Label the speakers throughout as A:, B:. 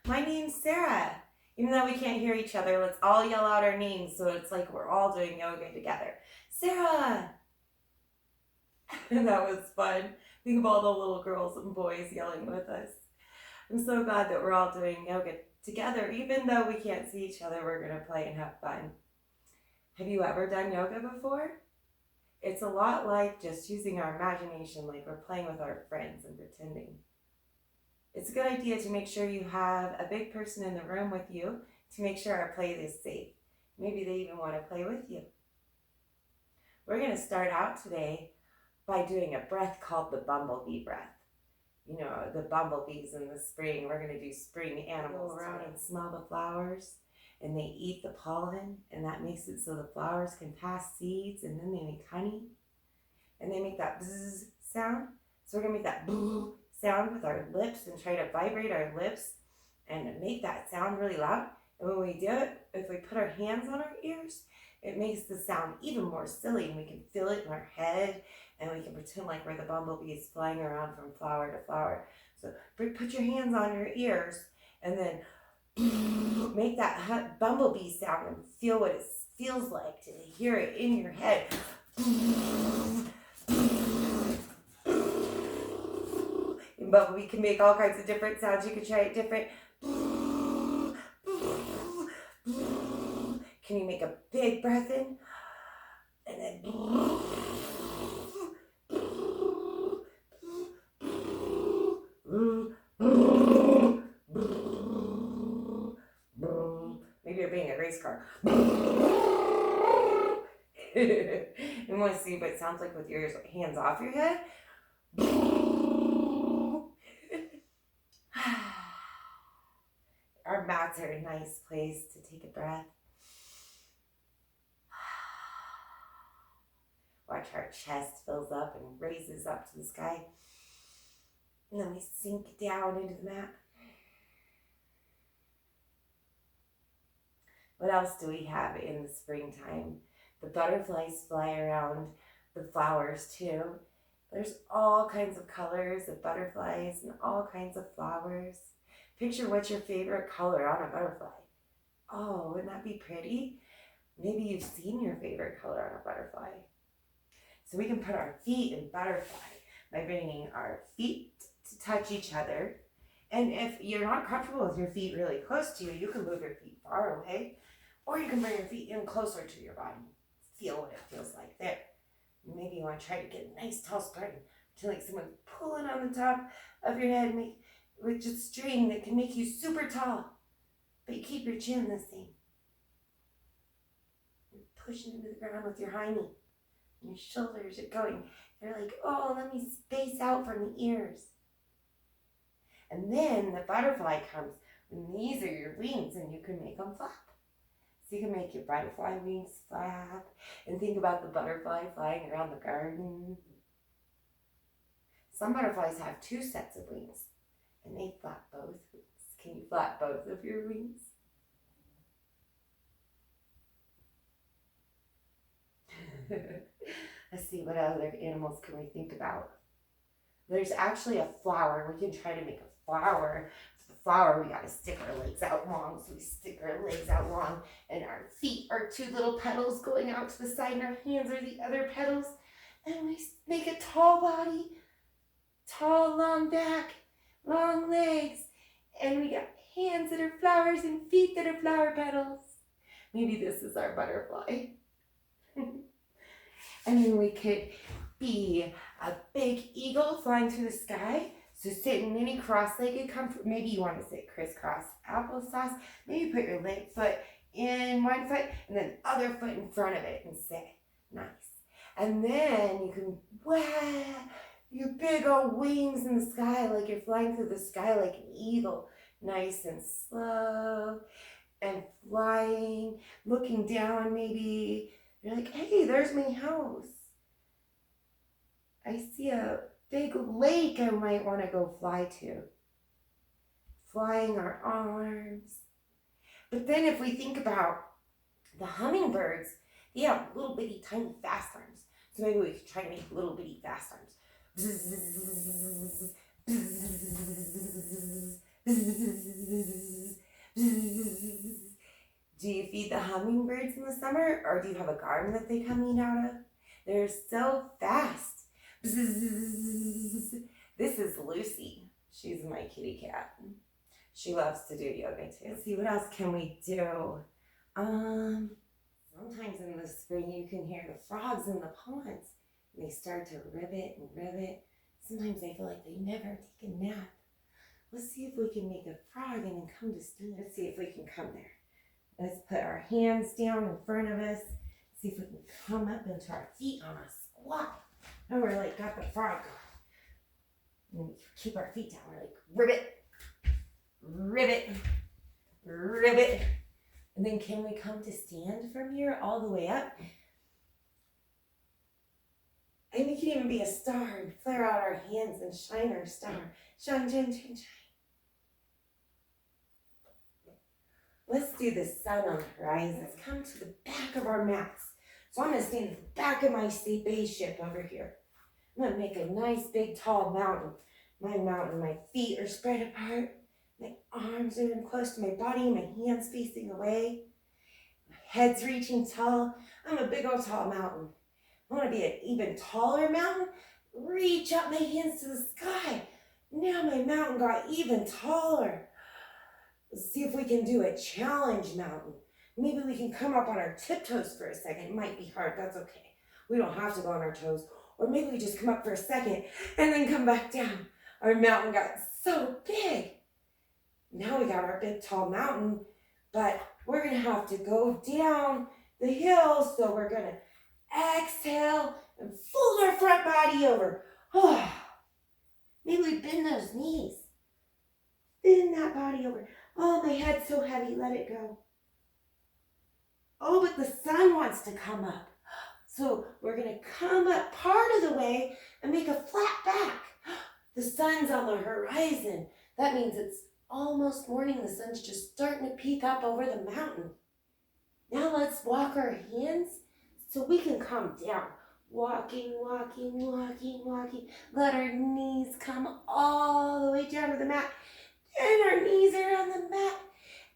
A: My name's Sarah. Even though we can't hear each other, let's all yell out our names so it's like we're all doing yoga together. Sarah! And that was fun. Think of all the little girls and boys yelling with us. I'm so glad that we're all doing yoga together. Even though we can't see each other, we're going to play and have fun. Have you ever done yoga before? It's a lot like just using our imagination, like we're playing with our friends and pretending. It's a good idea to make sure you have a big person in the room with you to make sure our play is safe. Maybe they even want to play with you. We're going to start out today by doing a breath called the bumblebee breath. You know, the bumblebees in the spring. We're going to do spring animals. Go around and smell the flowers, and they eat the pollen, and that makes it so the flowers can pass seeds, and then they make honey, and they make that bzzz sound. So we're going to make that bzzz sound with our lips and try to vibrate our lips and make that sound really loud. And when we do it, if we put our hands on our ears, it makes the sound even more silly, and we can feel it in our head, and we can pretend like we're the bumblebees flying around from flower to flower. So put your hands on your ears and then make that bumblebee sound and feel what it feels like to hear it in your head. But we can make all kinds of different sounds. You can try it different. Can you make a big breath in? And then maybe you're being a race car. You want to see what it sounds like with your hands off your head? Our mats are a nice place to take a breath. Watch our chest fills up and raises up to the sky. And then we sink down into the mat. What else do we have in the springtime? The butterflies fly around the flowers too. There's all kinds of colors of butterflies and all kinds of flowers. Picture what's your favorite color on a butterfly. Oh, wouldn't that be pretty? Maybe you've seen your favorite color on a butterfly. So we can put our feet in butterfly by bringing our feet to touch each other. And if you're not comfortable with your feet really close to you, you can move your feet far away, or you can bring your feet in closer to your body. Feel what it feels like there. Maybe you want to try to get a nice tall string, pretend like someone's pulling on the top of your head with just string that can make you super tall, but you keep your chin the same. You're pushing into the ground with your high knee. Your shoulders are going. They're like, oh, let me space out from the ears. And then the butterfly comes, and these are your wings, and you can make them flap. So you can make your butterfly wings flap, and think about the butterfly flying around the garden. Some butterflies have 2 sets of wings, and they flap both wings. Can you flap both of your wings? Let's see, what other animals can we think about? There's actually a flower. We can try to make a flower. For the flower, we got to stick our legs out long. So we stick our legs out long, and our feet are 2 little petals going out to the side, and our hands are the other petals. And we make a tall body, tall, long back, long legs. And we got hands that are flowers and feet that are flower petals. Maybe this is our butterfly. And then we could be a big eagle flying through the sky. So sit in any cross-legged comfort. Maybe you want to sit crisscross applesauce. Maybe put your left foot in one foot and then other foot in front of it and sit. Nice. And then you can wah your big old wings in the sky like you're flying through the sky like an eagle. Nice and slow and flying, looking down maybe. You're like, hey, there's my house. I see a big lake I might want to go fly to. Flying our arms. But then if we think about the hummingbirds, they have little bitty tiny fast arms. So maybe we could try to make little bitty fast arms. Bzzz, bzzz, bzzz, bzzz. hummingbirds in the summer, or do you have a garden that they come eat out of? They're so fast. Bzzz. This is Lucy. She's my kitty cat. She loves to do yoga too. Let's see, what else can we do? Sometimes in the spring you can hear the frogs in the ponds. And they start to ribbit and ribbit. Sometimes I feel like they never take a nap. Let's see if we can make a frog and then come to stand. Let's see if we can come there. Let's put our hands down in front of us. See if we can come up into our feet on a squat. And we're like, got the frog going. And we keep our feet down. We're like, ribbit, ribbit, ribbit. And then can we come to stand from here all the way up? And we can even be a star and flare out our hands and shine our star. Shine, shine, shine, shine. Let's do the sun on the horizon. Let's come to the back of our mats. So I'm going to stand at the back of my spaceship over here. I'm going to make a nice big tall mountain. My feet are spread apart. My arms are in close to my body. My hands facing away. My head's reaching tall. I'm a big old tall mountain. I want to be an even taller mountain. Reach up my hands to the sky. Now my mountain got even taller. Let's see if we can do a challenge mountain. Maybe we can come up on our tiptoes for a second. It might be hard, that's okay. We don't have to go on our toes. Or maybe we just come up for a second and then come back down. Our mountain got so big. Now we got our big tall mountain, but we're gonna have to go down the hill. So we're gonna exhale and fold our front body over. Oh, maybe we bend those knees. Bend that body over. Oh, my head's so heavy, let it go. Oh, but the sun wants to come up. So we're gonna come up part of the way and make a flat back. The sun's on the horizon. That means it's almost morning. The sun's just starting to peek up over the mountain. Now let's walk our hands so we can come down. Walking, walking, walking, walking. Let our knees come all the way down to the mat. And our knees are on the mat.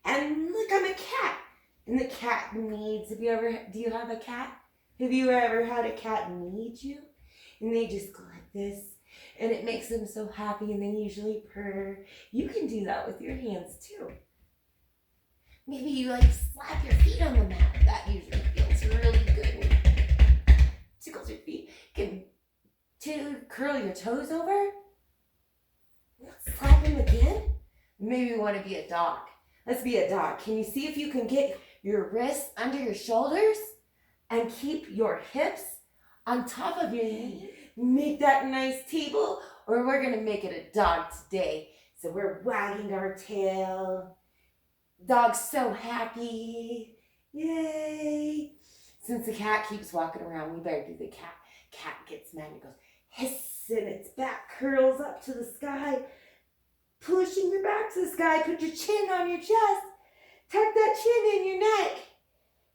A: And look, I'm a cat. And the cat needs, do you have a cat? Have you ever had a cat need you? And they just go like this. And it makes them so happy and they usually purr. You can do that with your hands too. Maybe you like slap your feet on the mat. That usually feels really good. Tickles your feet. Can curl your toes over. Slap them again. Maybe we want to be a dog. Let's be a dog. Can you see if you can get your wrists under your shoulders and keep your hips on top of your head? Make that nice table, or we're going to make it a dog today. So we're wagging our tail. Dog's so happy. Yay. Since the cat keeps walking around, we better do the cat. Cat gets mad and goes, hiss, and its back curls up to the sky. Pushing your back to the sky. Put your chin on your chest. Tuck that chin in your neck.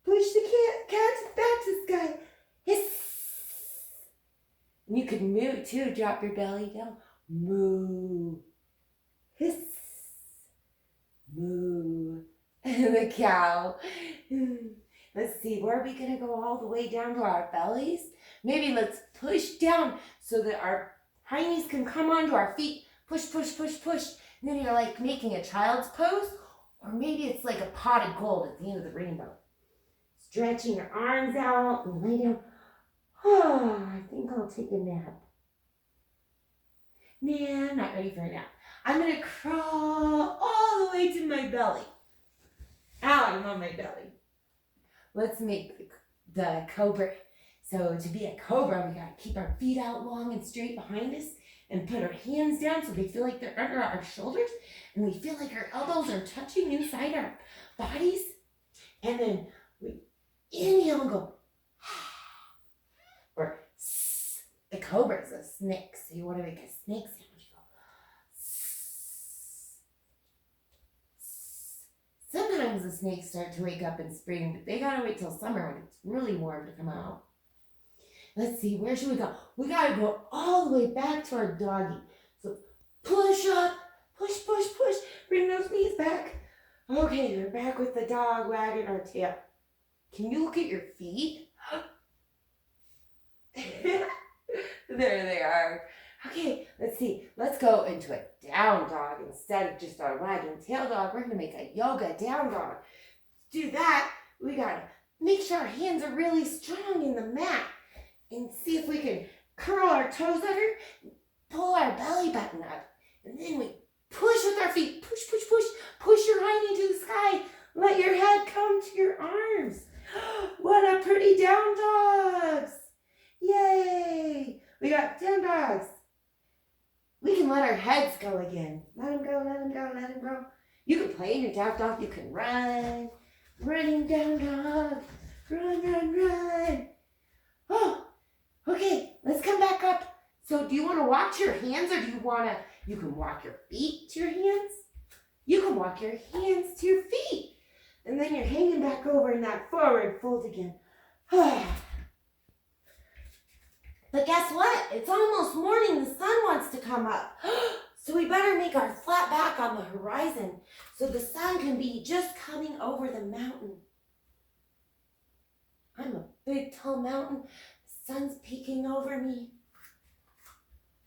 A: Push the cat's back to the sky. Hiss. And you can moo too. Drop your belly down. Moo. Hiss. Moo. And the cow. Let's see. Where are we going to go all the way down to our bellies? Maybe let's push down so that our hindies can come onto our feet. Push, push, push, push. And then you're like making a child's pose. Or maybe it's like a pot of gold at the end of the rainbow. Stretching your arms out and lay down. Oh, I think I'll take a nap. Nah, I'm not ready for a nap. I'm going to crawl all the way to my belly. Ow, I'm on my belly. Let's make the cobra. So to be a cobra, we got to keep our feet out long and straight behind us and put our hands down so they feel like they're under our shoulders and we feel like our elbows are touching inside our bodies. And then we inhale and go, or the cobra is a snake, so you want to make a snake sound. You go, sometimes the snakes start to wake up in spring, but they gotta wait till summer when it's really warm to come out. Let's see, where should we go? We gotta go all the way back to our doggy. So push up, push, push, push. Bring those knees back. Okay, we're back with the dog wagging our tail. Can you look at your feet? There they are. Okay, let's see. Let's go into a down dog instead of just our wagging tail dog. We're going to make a yoga down dog. To do that, we got to make sure our hands are really strong in the mat and see if we can curl our toes under, pull our belly button up, and then we push with our feet. Push, push, push. Push your hiney to the sky. Let your head come to your arms. What a pretty down dogs. Yay. We got down dogs. We can let our heads go again. Let them go, let them go, let them go. You can play in your down dog. You can run. Running down dog. Run, run, run. Oh, okay. Let's come back up. So do you want to walk to your hands or do you want to, you can walk your feet to your hands? You can walk your hands to your feet. And then you're hanging back over in that forward fold again. But guess what? It's almost morning. The sun wants to come up. So we better make our flat back on the horizon so the sun can be just coming over the mountain. I'm a big, tall mountain. The sun's peeking over me.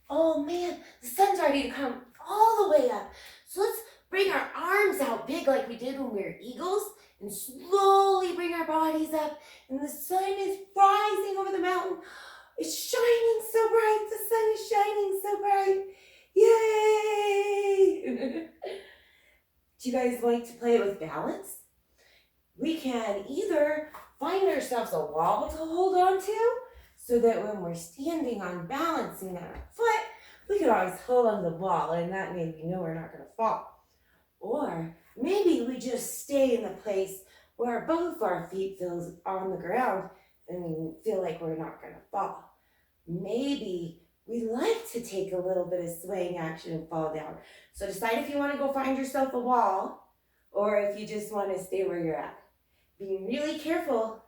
A: Oh man, the sun's ready to come all the way up. So let's bring our arms out big like we did when we were eagles and slowly bring our bodies up. And the sun is rising over the mountain. It's shining so bright. The sun is shining so bright. Yay! Do you guys like to play with balance? We can either find ourselves a wall to hold on to so that when we're standing on balancing on our foot, we can always hold on to the wall and that means we know we're not going to fall. Or maybe we just stay in the place where both our feet feels on the ground and we feel like we're not going to fall. Maybe we like to take a little bit of swaying action and fall down. So decide if you want to go find yourself a wall or if you just want to stay where you're at. Be really careful.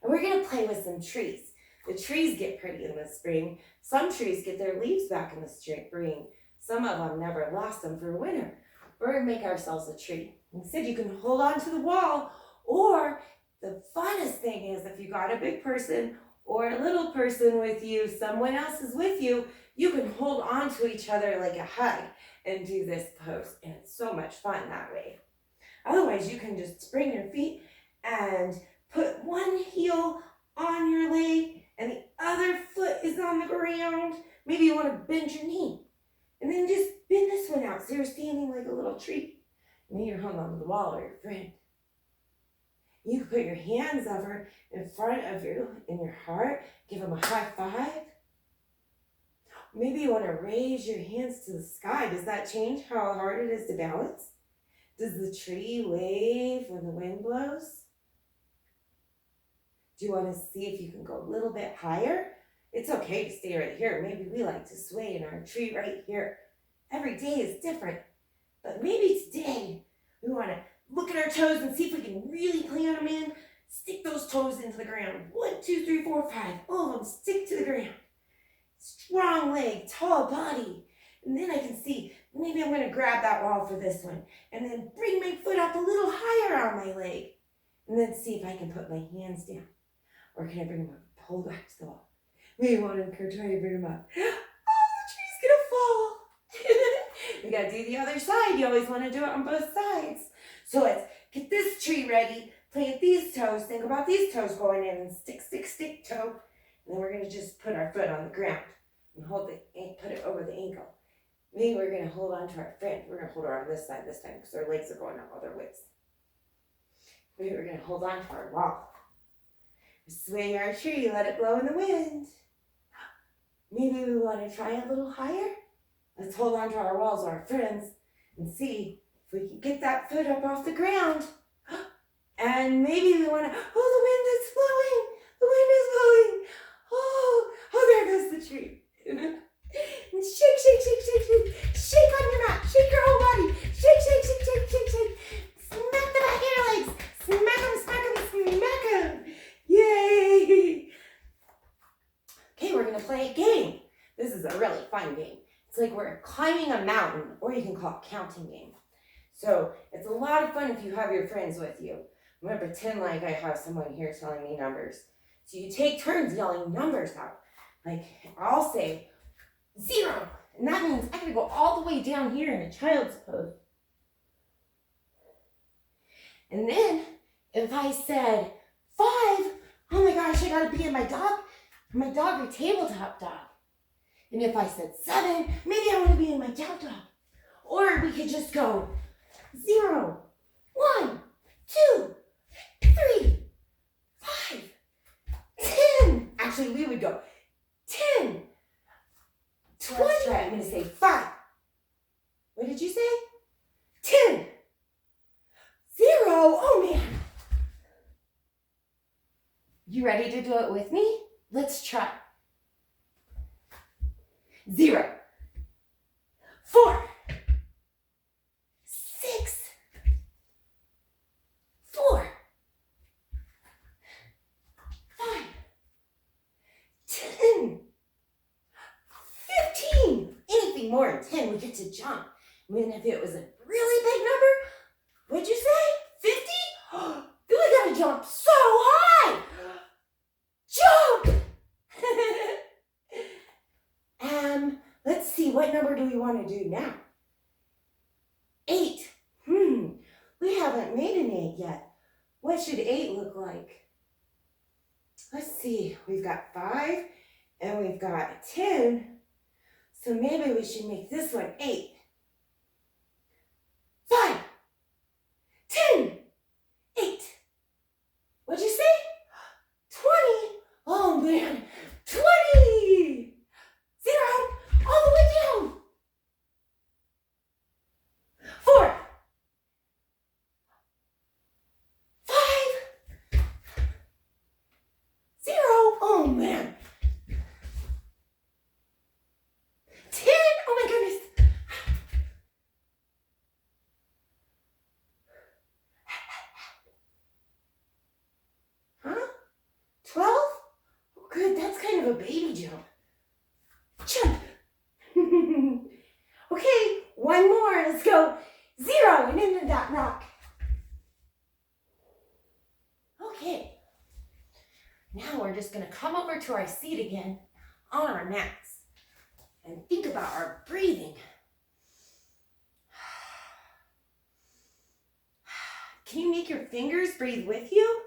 A: And we're going to play with some trees. The trees get pretty in the spring. Some trees get their leaves back in the spring. Some of them never lost them for winter. We're going to make ourselves a tree. Instead, you can hold on to the wall, or the funnest thing is if you got a big person or a little person with you, someone else is with you, you can hold on to each other like a hug and do this pose. And it's so much fun that way. Otherwise, you can just spring your feet and put one heel on your leg and the other foot is on the ground. Maybe you want to bend your knee. And then just bend this one out so you're standing like a little tree. Maybe you're hung on the wall or your friend. You can put your hands over in front of you in your heart. Give them a high five. Maybe you want to raise your hands to the sky. Does that change how hard it is to balance? Does the tree wave when the wind blows? Do you want to see if you can go a little bit higher? It's okay to stay right here. Maybe we like to sway in our tree right here. Every day is different. But maybe today we want to look at our toes and see if we can really plant them in. Stick those toes into the ground. 1, 2, 3, 4, 5. All of them stick to the ground. Strong leg, tall body. And then I can see, maybe I'm going to grab that wall for this one. And then bring my foot up a little higher on my leg. And then see if I can put my hands down. Or can I bring them up, hold back to the wall? Maybe want to try to bring them up. Oh, the tree's going to fall. We got to do the other side. You always want to do it on both sides. So let's get this tree ready. Plant these toes. Think about these toes going in and stick, stick, stick toe. And then we're going to just put our foot on the ground and hold put it over the ankle. Maybe we're going to hold on to our friend. We're going to hold her on this side this time because our legs are going out other ways. Maybe we're going to hold on to our wall. Swing our tree, let it blow in the wind. Maybe we want to try a little higher. Let's hold on to our walls, our friends, and see if we can get that foot up off the ground. And maybe we want to, oh, the wind is blowing. The wind is blowing. Oh, there goes the tree. And shake, shake, shake, shake, shake. Shake on your mat. Shake your whole body. Shake, shake, shake, shake, shake, shake. Smack the back of your legs. Smack them, smack them, smack them. Yay! Okay, we're going to play a game. This is a really fun game. It's like we're climbing a mountain, or you can call it a counting game. So it's a lot of fun if you have your friends with you. I'm going to pretend like I have someone here telling me numbers. So you take turns yelling numbers out. Like I'll say 0. And that means I got to go all the way down here in a child's pose. And then if I said 5, oh my gosh, I got to be in my dog or tabletop dog. And if I said 7, maybe I want to be in my down dog. Or we could just go 0, 1, 2, 3, 5, 10. Actually, we would go 10, 20. I'm going to say 5. What did you say? 10, 0. Oh man. You ready to do it with me? Let's try. 0, 4, 6, 4, 5, 10, 15. Anything more than 10, we get to jump. I mean, if it was a really big number, what'd you say? 50? Then we gotta jump so high. Jump! Let's see, what number do we want to do now? 8. We haven't made an 8 yet. What should 8 look like? Let's see, we've got 5 and we've got 10. So maybe we should make this one 8. 5, 10, 8. What'd you say? 20. Oh man, 20. 0, all the way down. 4, 5, 0. Oh man. 10. Oh my goodness. Huh? 12? Oh, good. That's kind of a baby jump. Jump. Okay, one more. Let's go 0 and into that rock. Okay. Now we're just going to come over to our seat again on our mats and think about our breathing. Can you make your fingers breathe with you?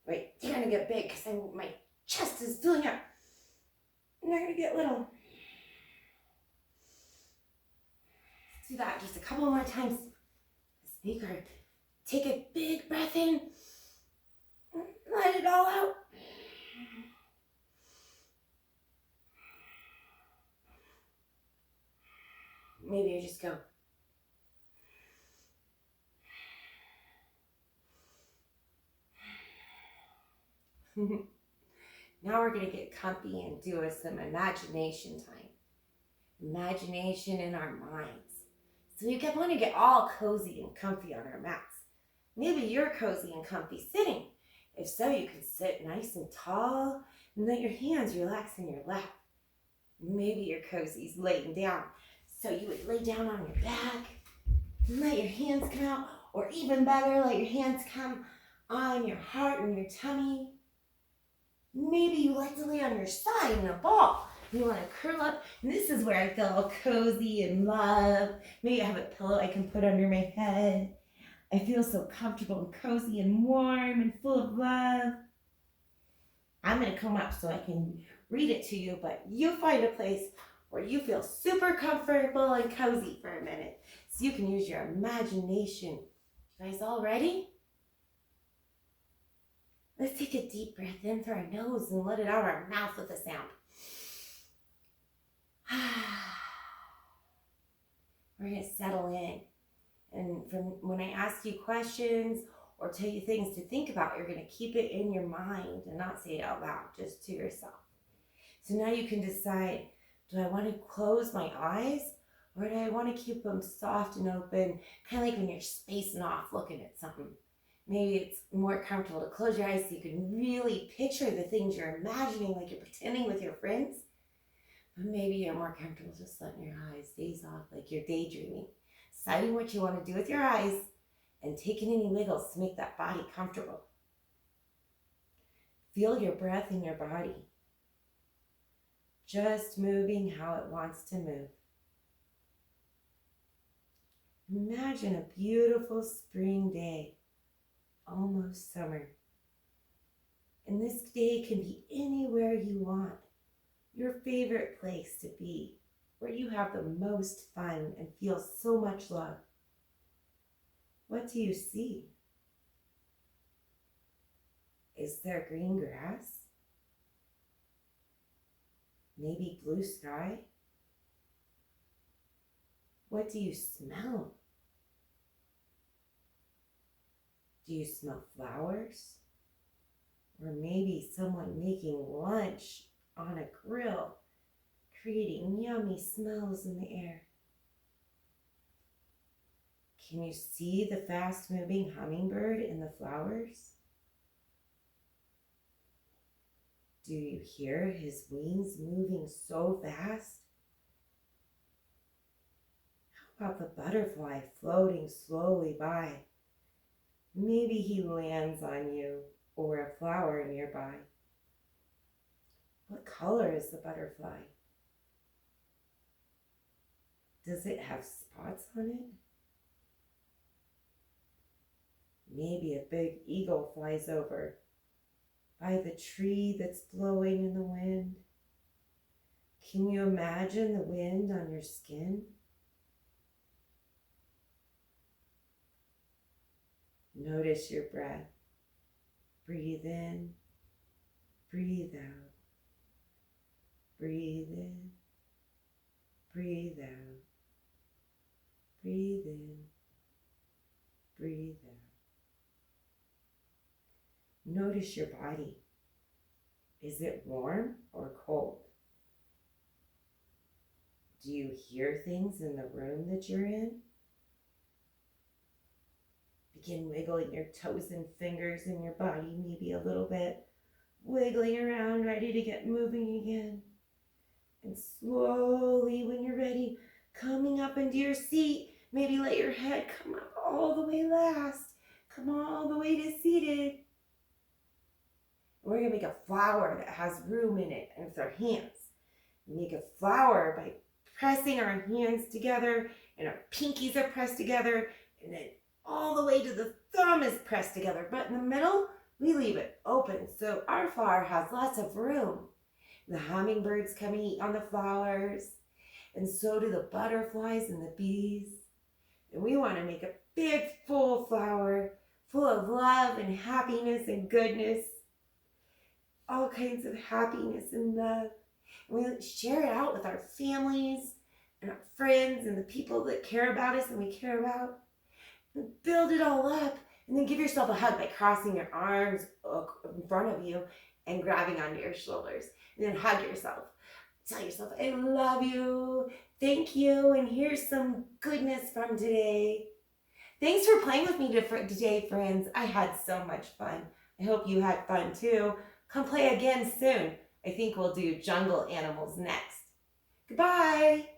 A: Wait, they're going to get big because my chest is filling up. And they're going to get little. Let's do that just a couple more times. Speaker, take a big breath in. Let it all out. Maybe you just go. Now we're going to get comfy and do some imagination time. Imagination in our minds. So we want to get all cozy and comfy on our mats. Maybe you're cozy and comfy sitting. If so, you can sit nice and tall and let your hands relax in your lap. Maybe your cozy's laying down. So you would lay down on your back and let your hands come out. Or even better, let your hands come on your heart and your tummy. Maybe you like to lay on your side in a ball. You want to curl up. And this is where I feel all cozy and love. Maybe I have a pillow I can put under my head. I feel so comfortable and cozy and warm and full of love. I'm going to come up so I can read it to you, but you find a place where you feel super comfortable and cozy for a minute so you can use your imagination. You guys all ready? Let's take a deep breath in through our nose and let it out our mouth with a sound. We're going to settle in. And from when I ask you questions or tell you things to think about, you're going to keep it in your mind and not say it out loud, just to yourself. So now you can decide, do I want to close my eyes or do I want to keep them soft and open, kind of like when you're spacing off looking at something? Maybe it's more comfortable to close your eyes so you can really picture the things you're imagining, like you're pretending with your friends. But maybe you're more comfortable just letting your eyes daze off like you're daydreaming. Deciding what you want to do with your eyes and taking any wiggles to make that body comfortable. Feel your breath in your body, just moving how it wants to move. Imagine a beautiful spring day, almost summer. And this day can be anywhere you want, your favorite place to be, where you have the most fun and feel so much love. What do you see? Is there green grass? Maybe blue sky? What do you smell? Do you smell flowers? Or maybe someone making lunch on a grill, creating yummy smells in the air. Can you see the fast-moving hummingbird in the flowers? Do you hear his wings moving so fast? How about the butterfly floating slowly by? Maybe he lands on you or a flower nearby. What color is the butterfly? Does it have spots on it? Maybe a big eagle flies over by the tree that's blowing in the wind. Can you imagine the wind on your skin? Notice your breath. Breathe in, breathe out. Breathe in, breathe out. Breathe in, breathe out. Notice your body. Is it warm or cold? Do you hear things in the room that you're in? Begin wiggling your toes and fingers in your body, maybe a little bit. Wiggling around, ready to get moving again. And slowly, when you're ready, coming up into your seat, maybe let your head come up all the way last. Come all the way to seated. We're going to make a flower that has room in it, and with our hands. Make a flower by pressing our hands together, and our pinkies are pressed together, and then all the way to the thumb is pressed together. But in the middle, we leave it open, so our flower has lots of room. The hummingbirds come and eat on the flowers, and so do the butterflies and the bees. And we want to make a big, full flower, full of love and happiness and goodness. All kinds of happiness and love. And we share it out with our families and our friends and the people that care about us and we care about. And build it all up, and then give yourself a hug by crossing your arms in front of you and grabbing onto your shoulders. And then hug yourself. Tell yourself, I love you, thank you, and here's some goodness from today. Thanks for playing with me today, friends. I had so much fun. I hope you had fun too. Come play again soon. I think we'll do jungle animals next. Goodbye.